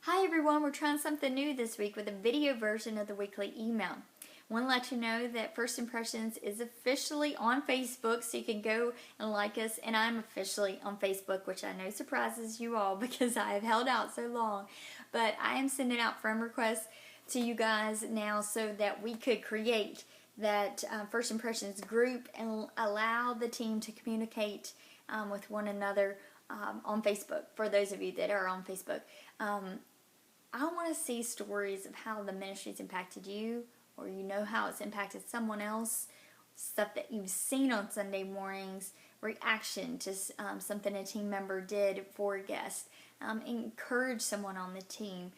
Hi everyone, we're trying something new this week with a video version of the weekly email. Want to let you know that First Impressions is officially on Facebook, so you can go and like us, and I'm officially on Facebook, which I know surprises you all because I have held out so long. But I am sending out friend requests to you guys now so that we could create that First Impressions group and allow the team to communicate with one another on Facebook, for those of you that are on Facebook. I want to see stories of how the ministry's impacted you, or you know how it's impacted someone else, stuff that you've seen on Sunday mornings, reaction to something a team member did for a guest. Encourage someone on the team.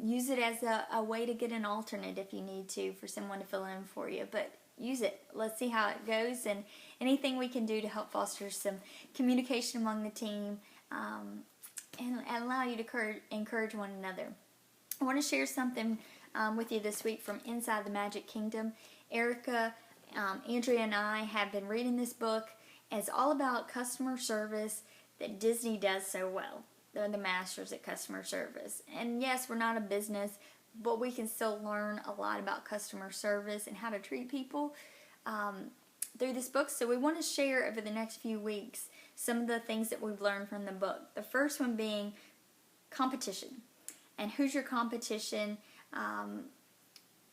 Use it as a way to get an alternate if you need to for someone to fill in for you. But use it. Let's see how it goes, and anything we can do to help foster some communication among the team. And allow you to encourage one another. I want to share something with you this week from Inside the Magic Kingdom. Erica, Andrea, and I have been reading this book. And it's all about customer service that Disney does so well. They're the masters at customer service. And yes, we're not a business, but we can still learn a lot about customer service and how to treat people through this book. So we want to share over the next few weeks some of the things that we've learned from the book. The first one being competition. And who's your competition?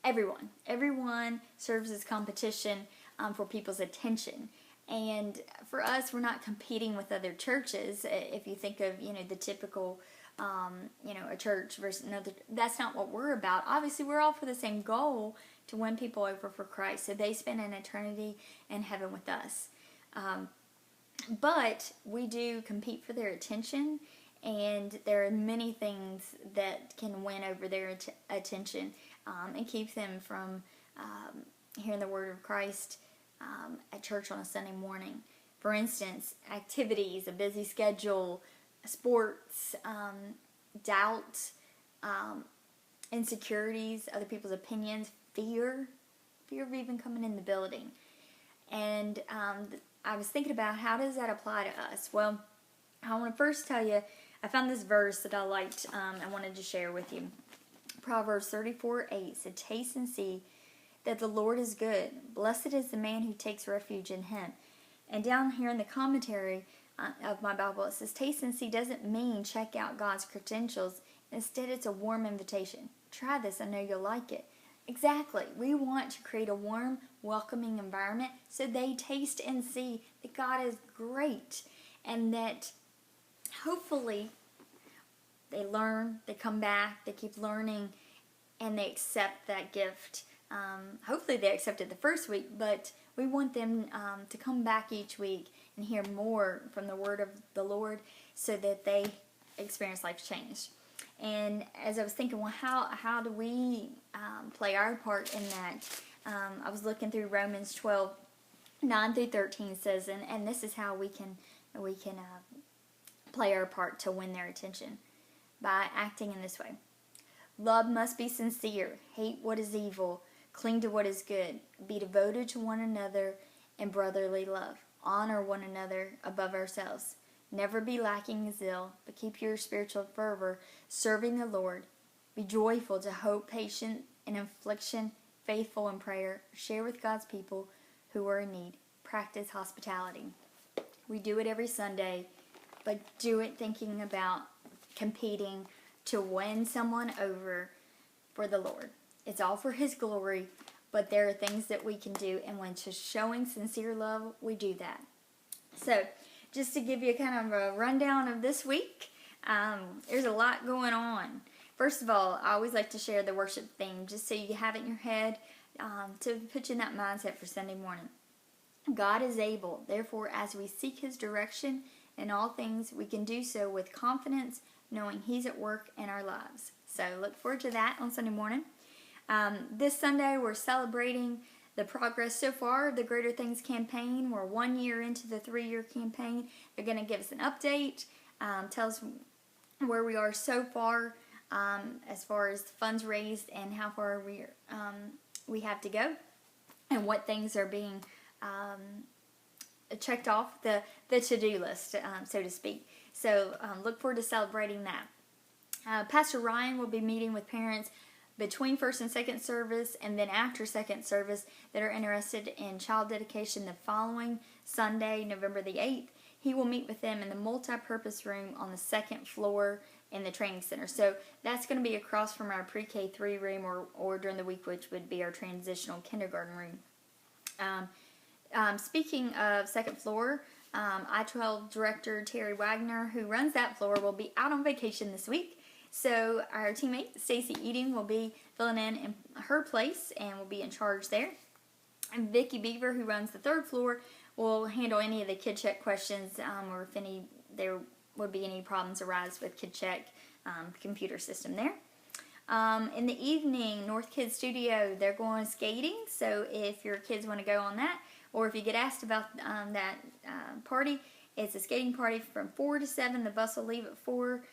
Everyone. Everyone serves as competition for people's attention. And for us, we're not competing with other churches. If you think of, the typical, a church versus another, that's not what we're about. Obviously, we're all for the same goal, to win people over for Christ, so they spend an eternity in heaven with us. But we do compete for their attention, and there are many things that can win over their attention and keep them from hearing the word of Christ at church on a Sunday morning. For instance, activities, a busy schedule, sports, doubt, insecurities, other people's opinions, fear of even coming in the building. And I was thinking about, how does that apply to us? Well, I want to first tell you, I found this verse that I liked. I wanted to share with you. Proverbs 34:8 said, "Taste and see that the Lord is good. Blessed is the man who takes refuge in him." And down here in the commentary of my Bible, it says, "Taste and see" doesn't mean check out God's credentials. Instead, it's a warm invitation. Try this, I know you'll like it. Exactly. We want to create a warm, welcoming environment so they taste and see that God is great, and that hopefully they learn, they come back, they keep learning, and they accept that gift. Hopefully they accepted the first week, but we want them to come back each week and hear more from the word of the Lord so that they experience life change. And as I was thinking, well, how do we play our part in that? I was looking through Romans 12:9-13 says, and this is how we can play our part to win their attention, by acting in this way. Love must be sincere. Hate what is evil. Cling to what is good. Be devoted to one another in brotherly love. Honor one another above ourselves. Never be lacking in zeal, but keep your spiritual fervor, serving the Lord. Be joyful to hope, patient in affliction, faithful in prayer. Share with God's people who are in need. Practice hospitality. We do it every Sunday, but do it thinking about competing to win someone over for the Lord. It's all for His glory, but there are things that we can do, and when just showing sincere love, we do that. So, just to give you kind of a rundown of this week, there's a lot going on. First of all, I always like to share the worship theme, just so you have it in your head, to put you in that mindset for Sunday morning. God is able, therefore, as we seek His direction in all things, we can do so with confidence, knowing He's at work in our lives. So look forward to that on Sunday morning. This Sunday, we're celebrating the progress so far of the Greater Things campaign. We're 1 year into the 3-year campaign. They're going to give us an update, tell us where we are so far as far as funds raised and how far we have to go, and what things are being checked off the to-do list, so to speak. So look forward to celebrating that. Pastor Ryan will be meeting with parents between first and second service and then after second service that are interested in child dedication the following Sunday, November the 8th. He will meet with them in the multi-purpose room on the second floor in the training center. So that's going to be across from our pre-K 3 room or during the week, which would be our transitional kindergarten room. Speaking of second floor, I-12 director Terry Wagner, who runs that floor, will be out on vacation this week. So our teammate Stacy Eating will be filling in her place and will be in charge there. And Vicki Beaver, who runs the third floor, will handle any of the Kid Check questions or if there would be any problems arise with Kid Check computer system there. In the evening, North Kids Studio, they're going skating. So if your kids want to go on that, or if you get asked about that party, it's a skating party from 4 to 7. The bus will leave at 4.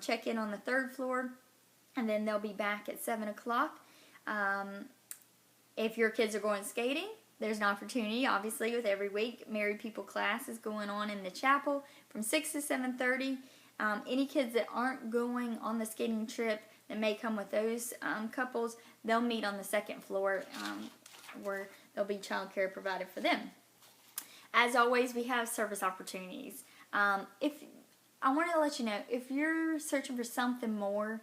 Check in on the third floor, and then they'll be back at 7 o'clock. If your kids are going skating, there's an opportunity, obviously, with every week. Married People class is going on in the chapel from 6 to 7:30. Any kids that aren't going on the skating trip that may come with those couples, they'll meet on the second floor where there'll be child care provided for them. As always, we have service opportunities. I want to let you know, if you're searching for something more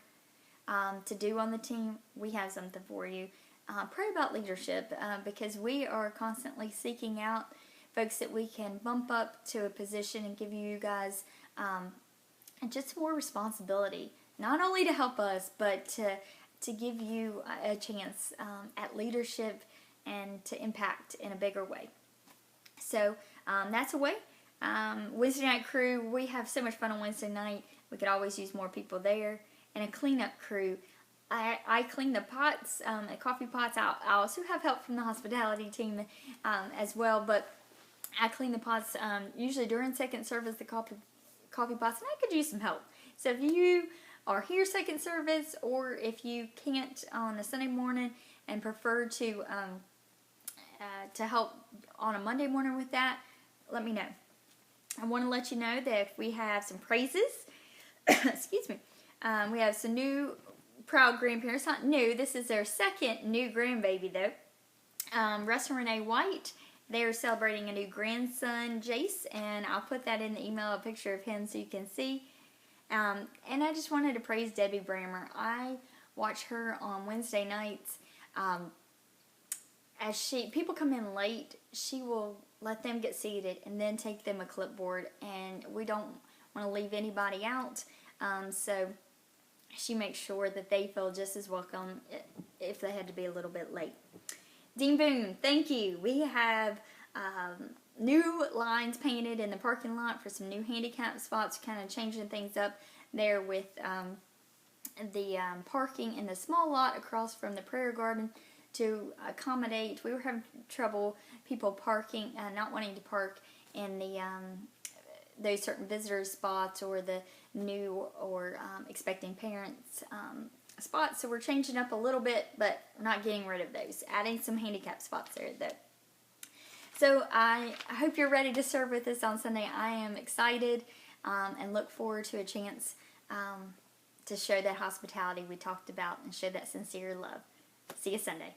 to do on the team, we have something for you. Pray about leadership because we are constantly seeking out folks that we can bump up to a position and give you guys just more responsibility, not only to help us, but to give you a chance at leadership and to impact in a bigger way. So that's a way. Wednesday night crew, we have so much fun on Wednesday night. We could always use more people there. And a cleanup crew. I clean the pots, the coffee pots. I also have help from the hospitality team as well, but I clean the pots usually during second service, the coffee pots, and I could use some help. So if you are here second service, or if you can't on a Sunday morning and prefer to help on a Monday morning with that, let me know. I want to let you know that we have some praises. Excuse me. We have some new proud grandparents. Not new. This is their second new grandbaby, though. Russ and Renee White. They are celebrating a new grandson, Jace, and I'll put that in the email, a picture of him so you can see. And I just wanted to praise Debbie Brammer. I watch her on Wednesday nights. As people come in late, she will let them get seated and then take them a clipboard, and we don't want to leave anybody out. So she makes sure that they feel just as welcome if they had to be a little bit late. Dean Boone, thank you. We have new lines painted in the parking lot for some new handicap spots, kind of changing things up there with the parking in the small lot across from the prayer garden to accommodate. We were having trouble people parking, not wanting to park in the those certain visitor spots or the new or expecting parents spots. So we're changing up a little bit, but we're not getting rid of those. Adding some handicap spots there, though. So I hope you're ready to serve with us on Sunday. I am excited and look forward to a chance to show that hospitality we talked about and show that sincere love. See you Sunday.